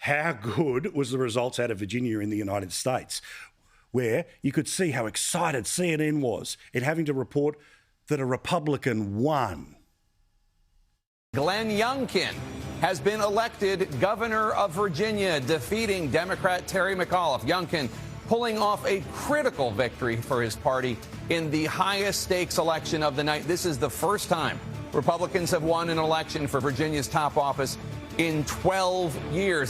how good was the results out of Virginia in the United States, where you could see how excited CNN was in having to report that a Republican won. Glenn Youngkin has been elected governor of Virginia, defeating Democrat Terry McAuliffe. Youngkin pulling off a critical victory for his party in the highest stakes election of the night. This is the first time Republicans have won an election for Virginia's top office in 12 years.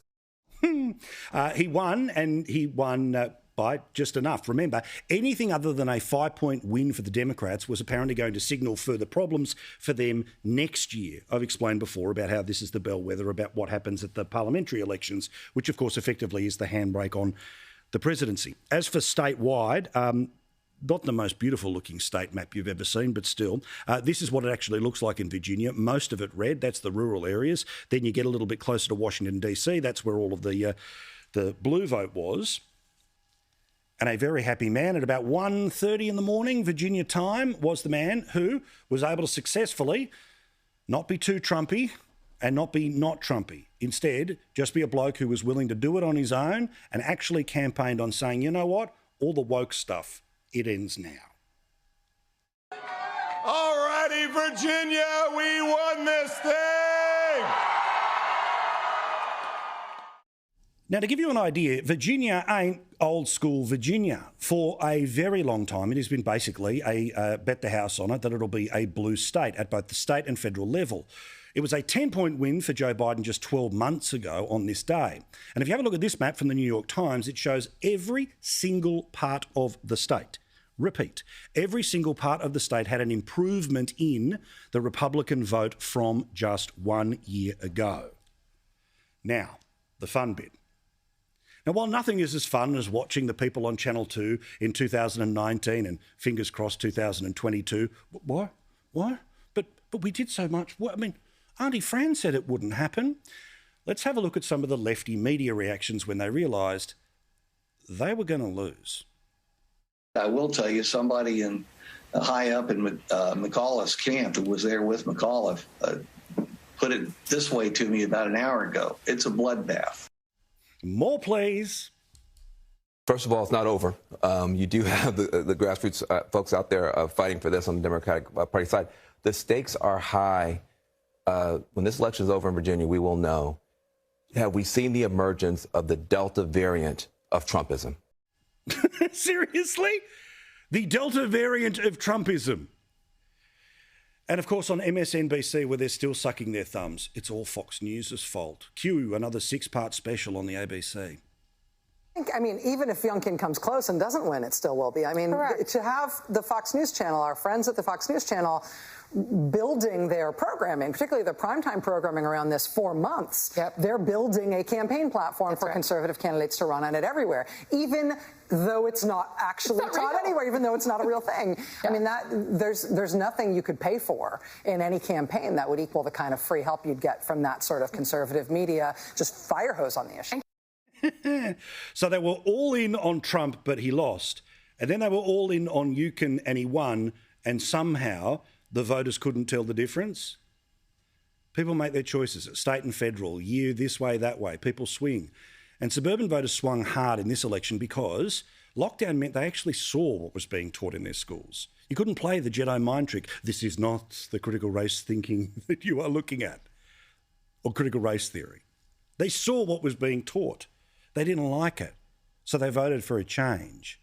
He won, and he won by just enough. Remember, anything other than a 5-point win for the Democrats was apparently going to signal further problems for them next year. I've explained before about how this is the bellwether about what happens at the parliamentary elections, which of course effectively is the handbrake on the presidency. As for statewide, not the most beautiful looking state map you've ever seen, but still, this is what it actually looks like in Virginia. Most of it red, that's the rural areas. Then you get a little bit closer to Washington, D.C., that's where all of the blue vote was. And a very happy man at about 1:30 in the morning, Virginia time, was the man who was able to successfully not be too Trumpy and not be not Trumpy. Instead, just be a bloke who was willing to do it on his own and actually campaigned on saying, you know what, all the woke stuff, it ends now. All righty, Virginia, we won this thing! Now, to give you an idea, Virginia ain't old school Virginia. For a very long time, it has been basically a bet the house on it that it'll be a blue state at both the state and federal level. It was a 10-point win for Joe Biden just 12 months ago on this day. And if you have a look at this map from the New York Times, it shows every single part of the state. Repeat, every single part of the state had an improvement in the Republican vote from just 1 year ago. Now, the fun bit. Now, while nothing is as fun as watching the people on Channel 2 in 2019 and fingers crossed 2022, why? But we did so much. I mean, Auntie Fran said it wouldn't happen. Let's have a look at some of the lefty media reactions when they realised they were going to lose. I will tell you, somebody high up in McAuliffe's camp who was there with McAuliffe put it this way to me about an hour ago. It's a bloodbath. More, please. First of all, it's not over. You do have the grassroots folks out there fighting for this on the Democratic Party side. The stakes are high. When this election is over in Virginia, we will know. Have we seen the emergence of the Delta variant of Trumpism? Seriously? The Delta variant of Trumpism. And of course on MSNBC, where they're still sucking their thumbs, it's all Fox News' fault. Cue another 6-part special on the ABC. I mean, even if Youngkin comes close and doesn't win, it still will be. I mean, to have the Fox News Channel, our friends at the Fox News Channel, building their programming, particularly their primetime programming around this for months, they're building a campaign platform for conservative candidates to run on it everywhere, even though it's not actually taught anywhere, even though it's not a real thing. I mean, there's nothing you could pay for in any campaign that would equal the kind of free help you'd get from that sort of conservative media, just fire hose on the issue. So they were all in on Trump, but he lost. And then they were all in on Youngkin and he won. And somehow the voters couldn't tell the difference. People make their choices at state and federal, year this way, that way. People swing. And suburban voters swung hard in this election because lockdown meant they actually saw what was being taught in their schools. You couldn't play the Jedi mind trick. This is not the critical race thinking that you are looking at, or critical race theory. They saw what was being taught. They didn't like it, so they voted for a change.